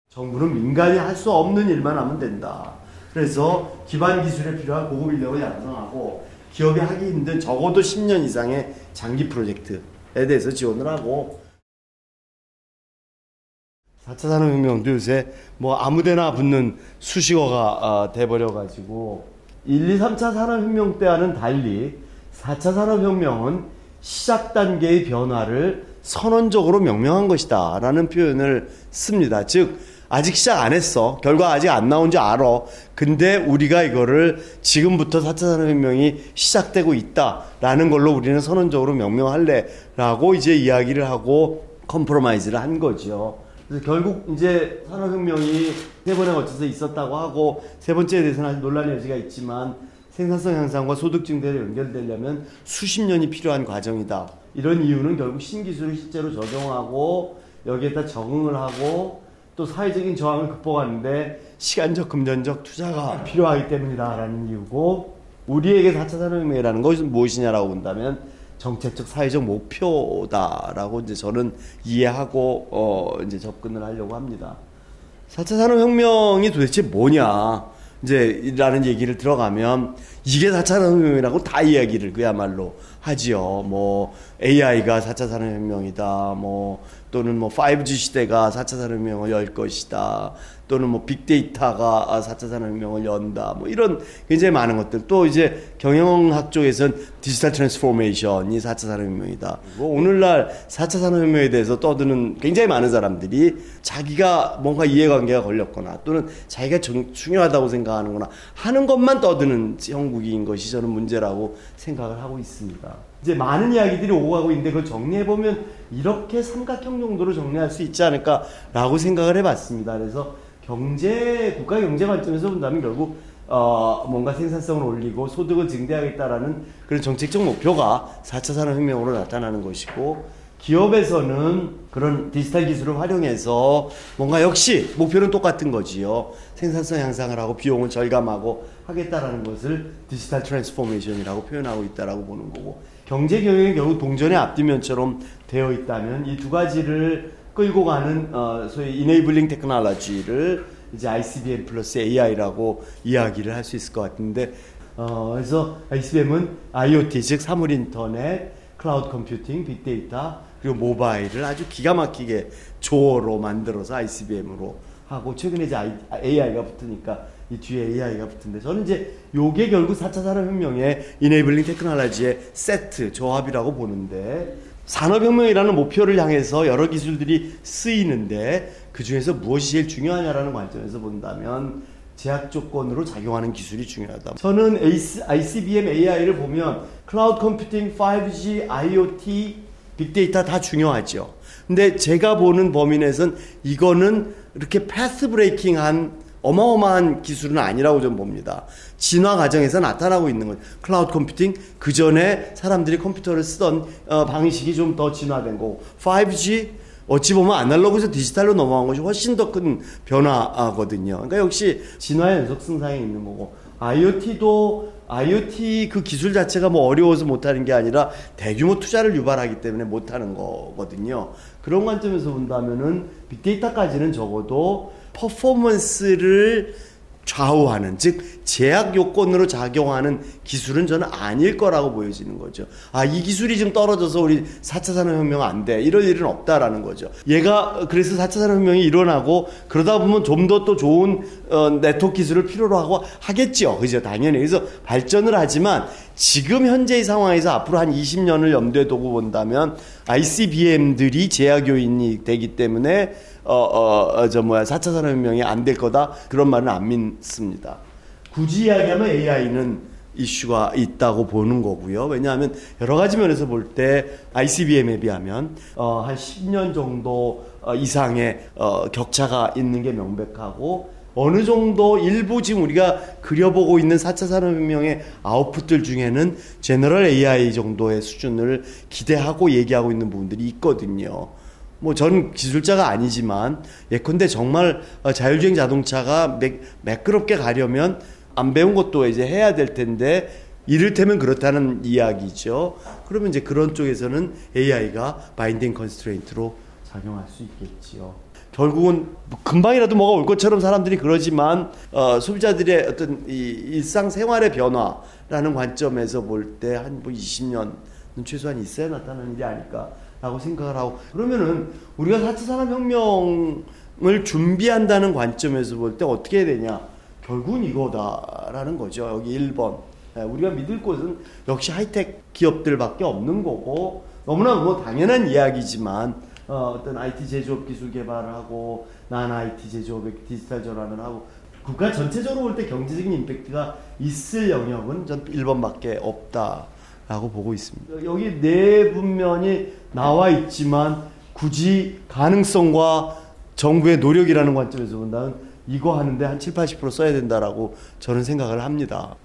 정부는 민간이 할 수 없는 일만 하면 된다. 그래서 기반 기술에 필요한 고급 인력을 양성하고 기업이 하기 힘든 적어도 10년 이상의 장기 프로젝트에 대해서 지원을 하고 4차 산업혁명도 요새 뭐 아무데나 붙는 수식어가 돼버려가지고 1, 2, 3차 산업혁명 때와는 달리 4차 산업혁명은 시작 단계의 변화를 선언적으로 명명한 것이다 라는 표현을 씁니다. 즉 아직 시작 안 했어. 결과 아직 안 나온 줄 알아. 근데 우리가 이거를 지금부터 4차 산업혁명이 시작되고 있다라는 걸로 우리는 선언적으로 명명할래 라고 이제 이야기를 하고 컴프로마이즈를 한 거죠. 그래서 결국 이제 산업혁명이 세 번에 걸쳐서 있었다고 하고 세 번째에 대해서는 아직 논란의 여지가 있지만 생산성 향상과 소득 증대를 연결되려면 수십 년이 필요한 과정이다. 이런 이유는 결국 신기술을 실제로 적용하고 여기에다 적응을 하고 또 사회적인 저항을 극복하는데 시간적, 금전적 투자가 필요하기 때문이다라는 이유고 우리에게 4차 산업혁명이라는 것은 무엇이냐라고 본다면 정책적, 사회적 목표다라고 이제 저는 이해하고 이제 접근을 하려고 합니다. 4차 산업혁명이 도대체 뭐냐 이제 라는 얘기를 들어가면 이게 4차 산업혁명이라고 다 이야기를 그야말로 하지요. 뭐 AI가 4차 산업혁명이다. 뭐 또는 뭐 5G 시대가 4차 산업혁명을 열 것이다. 또는 뭐 빅데이터가 4차 산업혁명을 연다. 뭐 이런 굉장히 많은 것들. 또 이제 경영학 쪽에서는 디지털 트랜스포메이션이 4차 산업혁명이다. 오늘날 4차 산업혁명에 대해서 떠드는 굉장히 많은 사람들이 자기가 뭔가 이해관계가 걸렸거나 또는 자기가 중요하다고 생각하는거나 하는 것만 떠드는 형국인 것이 저는 문제라고 생각을 하고 있습니다. 이제 많은 이야기들이 오고 가고 있는데 그걸 정리해보면 이렇게 삼각형 정도로 정리할 수 있지 않을까라고 생각을 해봤습니다. 그래서 국가 경제 관점에서 본다면 결국 뭔가 생산성을 올리고 소득을 증대하겠다라는 그런 정책적 목표가 4차 산업혁명으로 나타나는 것이고 기업에서는 그런 디지털 기술을 활용해서 뭔가 역시 목표는 똑같은 거지요. 생산성 향상을 하고 비용을 절감하고 하겠다라는 것을 디지털 트랜스포메이션이라고 표현하고 있다라고 보는 거고 경제 경영이 결국 동전의 앞뒤면처럼 되어 있다면 이 두 가지를 끌고 가는 소위 이네이블링 테크놀로지를 이제 ICBM 플러스 AI라고 이야기를 할 수 있을 것 같은데 그래서 ICBM은 IoT 즉 사물 인터넷, 클라우드 컴퓨팅, 빅데이터 그리고 모바일을 아주 기가 막히게 조어로 만들어서 ICBM으로 하고 최근에 이제 AI가 붙으니까 이 뒤에 AI가 붙은데 저는 이제 요게 결국 4차 산업혁명의 이네이블링 테크놀로지의 세트, 조합이라고 보는데 산업혁명이라는 목표를 향해서 여러 기술들이 쓰이는데 그 중에서 무엇이 제일 중요하냐라는 관점에서 본다면 제약 조건으로 작용하는 기술이 중요하다. 저는 ICBM AI를 보면 클라우드 컴퓨팅, 5G, IoT, 빅데이터 다 중요하죠. 근데 제가 보는 범위 내에서는 이거는 이렇게 패스 브레이킹한 어마어마한 기술은 아니라고 좀 봅니다. 진화 과정에서 나타나고 있는 거예요. 클라우드 컴퓨팅, 그 전에 사람들이 컴퓨터를 쓰던 방식이 좀 더 진화된 거고 5G, 어찌 보면 아날로그에서 디지털로 넘어간 것이 훨씬 더 큰 변화거든요. 그러니까 역시 진화의 연속 승상에 있는 거고 IoT 그 기술 자체가 뭐 어려워서 못하는 게 아니라 대규모 투자를 유발하기 때문에 못하는 거거든요. 그런 관점에서 본다면은 빅데이터까지는 적어도 퍼포먼스를 좌우하는 즉 제약 요건으로 작용하는 기술은 저는 아닐 거라고 보여지는 거죠. 이 기술이 좀 떨어져서 우리 4차 산업혁명 안 돼. 이럴 일은 없다라는 거죠. 얘가 그래서 4차 산업혁명이 일어나고 그러다 보면 좀 더 또 좋은 네트워크 기술을 필요로 하고 하겠죠. 그죠? 당연히. 그래서 발전을 하지만 지금 현재의 상황에서 앞으로 한 20년을 염두에 두고 본다면 ICBM들이 제약 요인이 되기 때문에 4차 산업혁명이 안 될 거다 그런 말은 안 믿습니다. 굳이 이야기하면 AI는 이슈가 있다고 보는 거고요. 왜냐하면 여러 가지 면에서 볼 때 ICBM에 비하면 한 10년 정도 이상의 격차가 있는 게 명백하고 어느 정도 일부 지금 우리가 그려보고 있는 4차 산업혁명의 아웃풋들 중에는 제너럴 AI 정도의 수준을 기대하고 얘기하고 있는 부분들이 있거든요. 뭐 전 기술자가 아니지만 예컨대 정말 자율주행 자동차가 매끄럽게 가려면 안 배운 것도 이제 해야 될 텐데 이를테면 그렇다는 이야기죠. 그러면 이제 그런 쪽에서는 AI가 바인딩 컨스트레인트로 작용할 수 있겠지요. 결국은 금방이라도 뭐가 올 것처럼 사람들이 그러지만 소비자들의 어떤 이 일상생활의 변화라는 관점에서 볼 때 한 뭐 20년은 최소한 있어야 나타나는 일이 아닐까라고 생각을 하고, 그러면은 우리가 4차 산업혁명을 준비한다는 관점에서 볼 때 어떻게 해야 되냐, 결국은 이거다라는 거죠. 여기 1번 우리가 믿을 곳은 역시 하이텍 기업들밖에 없는 거고, 너무나 뭐 당연한 이야기지만 어떤 IT 제조업 기술 개발을 하고 난 IT 제조업의 디지털 전환을 하고 국가 전체적으로 볼 때 경제적인 임팩트가 있을 영역은 전 1번밖에 없다라고 보고 있습니다. 여기 내분면이 나와 있지만 굳이 가능성과 정부의 노력이라는 관점에서 본다면 이거 하는데 한 70-80% 써야 된다라고 저는 생각을 합니다.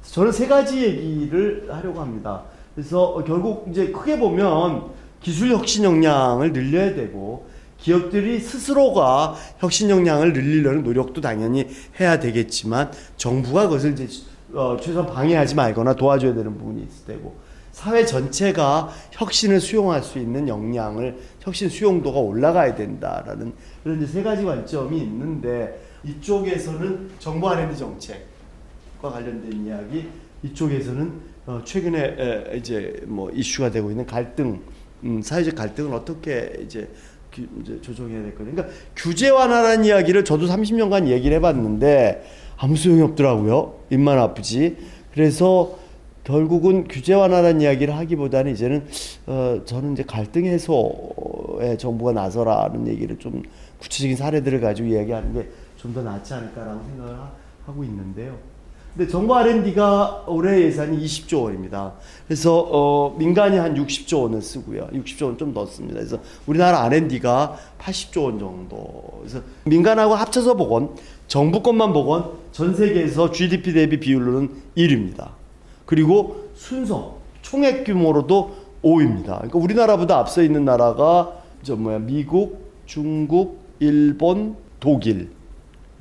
저는 세 가지 얘기를 하려고 합니다. 그래서 결국 이제 크게 보면 기술 혁신 역량을 늘려야 되고, 기업들이 스스로가 혁신 역량을 늘리려는 노력도 당연히 해야 되겠지만 정부가 그것을 이제 최소한 방해하지 말거나 도와줘야 되는 부분이 있을 테고, 사회 전체가 혁신을 수용할 수 있는 역량을, 혁신 수용도가 올라가야 된다라는 그런 이제 세 가지 관점이 있는데, 이쪽에서는 정부 R&D 정책과 관련된 이야기, 이쪽에서는 최근에 이제 뭐 이슈가 되고 있는 갈등, 사회적 갈등을 어떻게 이제 조정해야 될 거냐. 그러니까 규제 완화라는 이야기를 저도 30년간 얘기를 해봤는데 아무 소용이 없더라고요. 입만 아프지. 그래서 결국은 규제 완화라는 이야기를 하기보다는 이제는 저는 이제 갈등 해소에 정부가 나서라는 얘기를 좀 구체적인 사례들을 가지고 이야기하는 게 좀 더 낫지 않을까라고 생각을 하고 있는데요. 근데 정부 R&D가 올해 예산이 20조 원입니다. 그래서 민간이 한 60조 원을 쓰고요. 60조 원 좀 넣습니다. 그래서 우리나라 R&D가 80조 원 정도. 그래서 민간하고 합쳐서 보건, 정부 것만 보건 전 세계에서 GDP 대비 비율로는 1위입니다. 그리고 순서, 총액 규모로도 5위입니다. 그러니까 우리나라보다 앞서 있는 나라가 미국, 중국, 일본, 독일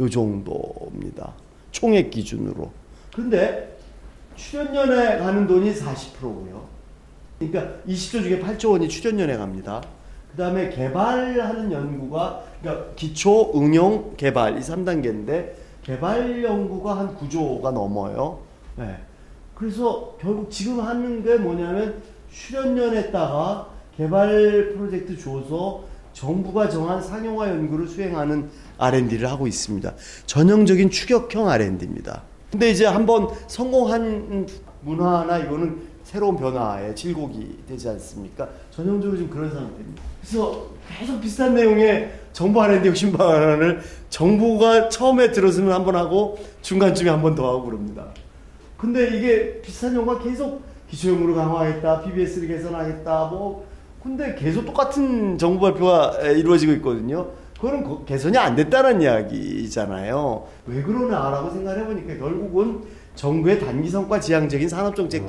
요 정도입니다. 총액 기준으로. 그런데 출연연에 가는 돈이 40%고요. 그러니까 20조 중에 8조 원이 출연연에 갑니다. 그 다음에 개발하는 연구가, 그러니까 기초, 응용, 개발 이 3단계인데 개발 연구가 한 9조가 넘어요. 네. 그래서 결국 지금 하는 게 뭐냐면 출연연에다가 개발 프로젝트 줘서 정부가 정한 상용화 연구를 수행하는 R&D를 하고 있습니다. 전형적인 추격형 R&D입니다. 근데 이제 한번 성공한 문화나 이거는 새로운 변화의 질곡이 되지 않습니까? 전형적으로 지금 그런 상태입니다. 그래서 계속 비슷한 내용의 정부 R&D 혁신 방안을 정부가 처음에 들었으면 한번 하고 중간쯤에 한 번 더 하고 그럽니다. 근데 이게 비슷한 연구가 계속 기초연구를 강화하겠다, PBS를 개선하겠다, 근데 계속 똑같은 정부 발표가 이루어지고 있거든요. 그거는 개선이 안 됐다는 이야기잖아요. 왜 그러나라고 생각을 해보니까 결국은 정부의 단기 성과 지향적인 산업정책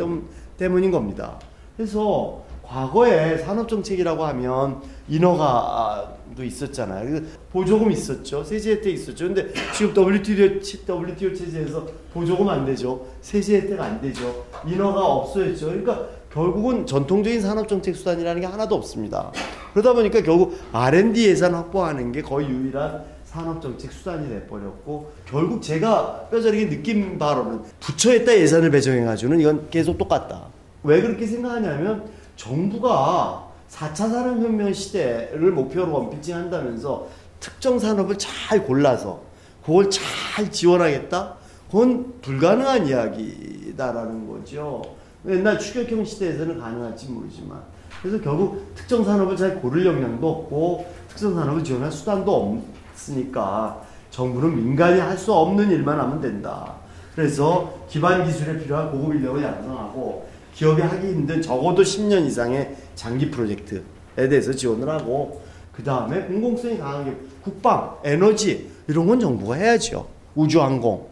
때문인 겁니다. 그래서 과거에 산업정책이라고 하면 인허가도 있었잖아요. 보조금 있었죠. 세제 혜택 있었죠. 근데 지금 WTO 체제에서 보조금 안 되죠. 세제 혜택 안 되죠. 인허가 없어졌죠. 그러니까 결국은 전통적인 산업정책 수단이라는 게 하나도 없습니다. 그러다 보니까 결국 R&D 예산 확보하는 게 거의 유일한 산업정책 수단이 돼버렸고, 결국 제가 뼈저리게 느낀 바로는 부처에다 예산을 배정해가지고는 이건 계속 똑같다. 왜 그렇게 생각하냐면 정부가 4차 산업혁명 시대를 목표로 원피칭한다면서 특정 산업을 잘 골라서 그걸 잘 지원하겠다? 그건 불가능한 이야기다라는 거죠. 옛날 추격형 시대에서는 가능할지 모르지만, 그래서 결국 특정 산업을 잘 고를 역량도 없고 특정 산업을 지원할 수단도 없으니까 정부는 민간이 할 수 없는 일만 하면 된다. 그래서 기반 기술에 필요한 고급 인력을 양성하고 기업이 하기 힘든 적어도 10년 이상의 장기 프로젝트에 대해서 지원을 하고, 그 다음에 공공성이 강한 게 국방, 에너지 이런 건 정부가 해야죠. 우주항공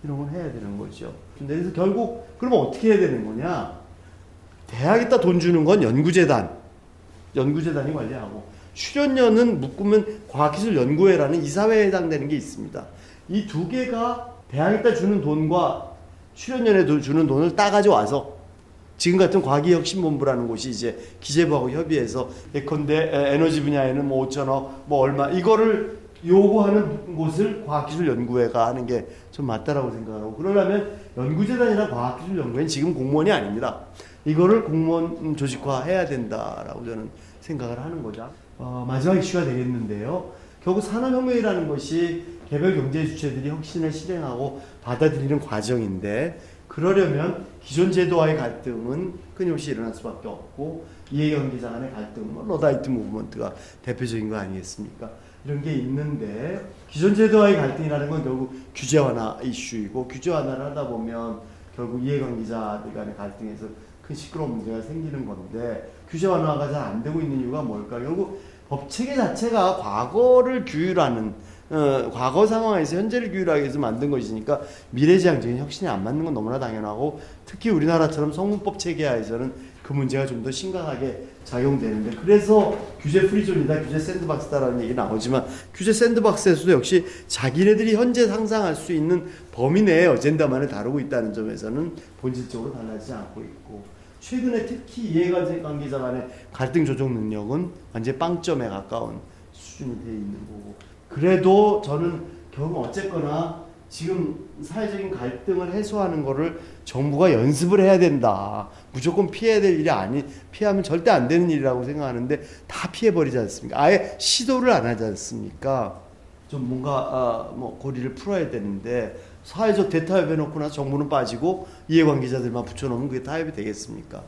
이런 건 해야 되는 거죠. 근데 그래서 결국 그러면 어떻게 해야 되는 거냐? 대학에다 돈 주는 건 연구재단이 관리하고, 출연연은 묶으면 과학기술연구회라는 이사회에 해당되는 게 있습니다. 이 두 개가 대학에다 주는 돈과 출연연에 주는 돈을 따가지고 와서 지금 같은 과기혁신본부라는 곳이 이제 기재부하고 협의해서 예컨대 에너지 분야에는 뭐 5천억 뭐 얼마 이거를 요구하는 곳을 과학기술연구회가 하는 게 좀 맞다라고 생각하고, 그러려면 연구재단이나 과학기술연구회는 지금 공무원이 아닙니다. 이거를 공무원 조직화해야 된다라고 저는 생각을 하는 거죠. 마지막 이슈가 되겠는데요. 결국 산업혁명이라는 것이 개별 경제 주체들이 혁신을 실행하고 받아들이는 과정인데, 그러려면 기존 제도와의 갈등은 끊임없이 일어날 수밖에 없고, 이해관계자 간의 갈등, 러다이트 무브먼트가 대표적인 거 아니겠습니까? 이런 게 있는데, 기존 제도와의 갈등이라는 건 결국 규제 완화 이슈이고, 규제 완화를 하다 보면 결국 이해관계자들 간의 갈등에서 큰 시끄러운 문제가 생기는 건데, 규제 완화가 잘 안 되고 있는 이유가 뭘까? 결국 법체계 자체가 과거를 규율하는, 과거 상황에서 현재를 규율하기 위해서 만든 것이니까 미래지향적인 혁신이 안 맞는 건 너무나 당연하고, 특히 우리나라처럼 성문법 체계하에서는 그 문제가 좀 더 심각하게 작용되는데, 그래서 규제 프리존이다, 규제 샌드박스다라는 얘기 나오지만, 규제 샌드박스에서도 역시 자기네들이 현재 상상할 수 있는 범위 내의 어젠다만을 다루고 있다는 점에서는 본질적으로 달라지지 않고 있고, 최근에 특히 이해관계자 간의 갈등 조정 능력은 완전 빵점에 가까운 수준이 되어 있는 거고, 그래도 저는 결국 어쨌거나 지금 사회적인 갈등을 해소하는 거를 정부가 연습을 해야 된다. 무조건 피해야 될 일이 피하면 절대 안 되는 일이라고 생각하는데 다 피해버리지 않습니까? 아예 시도를 안 하지 않습니까? 좀 뭔가 고리를 풀어야 되는데, 사회적 대타협해 놓고 나서 정부는 빠지고 이해관계자들만 붙여놓으면 그게 타협이 되겠습니까?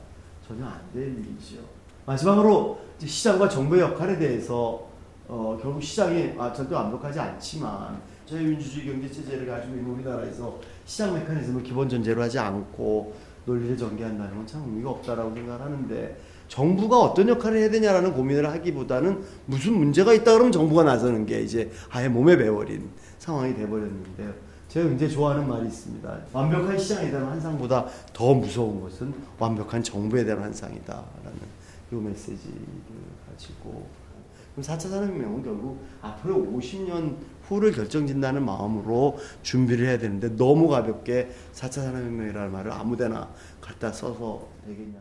전혀 안 될 일이죠. 마지막으로 시장과 정부의 역할에 대해서 결국 시장이 절대 완벽하지 않지만, 자유민주주의 경제체제를 가지고 있는 우리나라에서 시장 메커니즘을 기본 전제로 하지 않고 논리를 전개한다는 건 참 의미가 없다라고 생각하는데, 정부가 어떤 역할을 해야 되냐라는 고민을 하기보다는 무슨 문제가 있다 그러면 정부가 나서는 게 이제 아예 몸에 배워린 상황이 돼버렸는데요. 제가 굉장히 좋아하는 말이 있습니다. 완벽한 시장에 대한 환상보다 더 무서운 것은 완벽한 정부에 대한 환상이다라는 이 메시지를 가지고, 그럼 4차 산업혁명은 결국 앞으로 50년 후를 결정짓는다는 마음으로 준비를 해야 되는데, 너무 가볍게 4차 산업혁명이라는 말을 아무데나 갖다 써서 되겠냐.